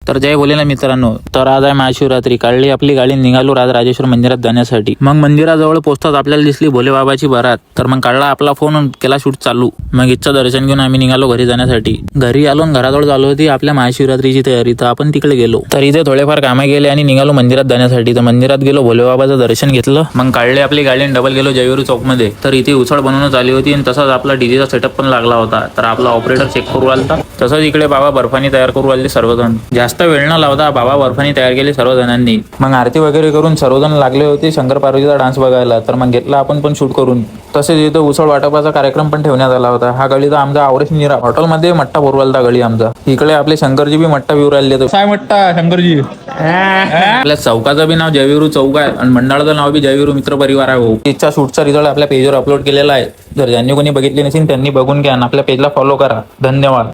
तर जय भोलेनाथ मित्रांनो, तर आज आहे महाशिवरात्री. काढली आपली गाडी, निघालो राजराजेश्वर मंदिरात जाण्यासाठी. मग मंदिराजवळ पोहोचताच आपल्याला दिसली भोलेबाबाची बारात. तर मग काढला आपला फोन, केला शूट चालू. मग इच्छा दर्शन घेऊन आम्ही निघालो घरी जाण्यासाठी. घरी आलो घराजवळ चालू होती आपल्या महाशिवरात्रीची तयारी, तर आपण तिकडे गेलो. तर इथे थोडेफार कामे गेले आणि निघालो मंदिरात जाण्यासाठी. तर मंदिरात गेलो, भोलेबाबाचं दर्शन घेतलं. मग काढले आपली गाडी डबल गेलो जयविरू चौकमध्ये. तर इथे उसळ बनवून आली होती आणि तसाच आपला डीजेचा सेटअप पण लागला होता. तर आपला ऑपरेटर चेक करू आलता. तसंच इकडे बाबा बर्फानी तयार करू आले सर्वजण. जास्त वेळ न लावता बाबा बर्फानी तयार केली सर्वजणांनी. मग आरती वगैरे करून सर्वजण लागले होते शंकर पार्वतीचा डान्स बघायला. तर मग घेतला आपण पण शूट करून. तसेच इथं उसळ वाटपाचा कार्यक्रम पण ठेवण्यात आला होता. हा गळी तर आमचा आवरेश निरा हॉटेलमध्ये मट्टा भरवालता गळी आमचा. इकडे आपले शंकरजी बी मट्टा पिऊ राहिले. काय मट्टा शंकरजी? आपल्या चौकाचं बी नाव जयविरू चौक आहे आणि मंडळाचं नाव बी जयविरू मित्र परिवार आहे. इच्छा शूटचा रिझल्ट आपल्या पेजवर अपलोड केलेला आहे. जर ज्यांनी कोणी बघितले नसेल त्यांनी बघून घ्या आणि आपल्या पेजला फॉलो करा. धन्यवाद.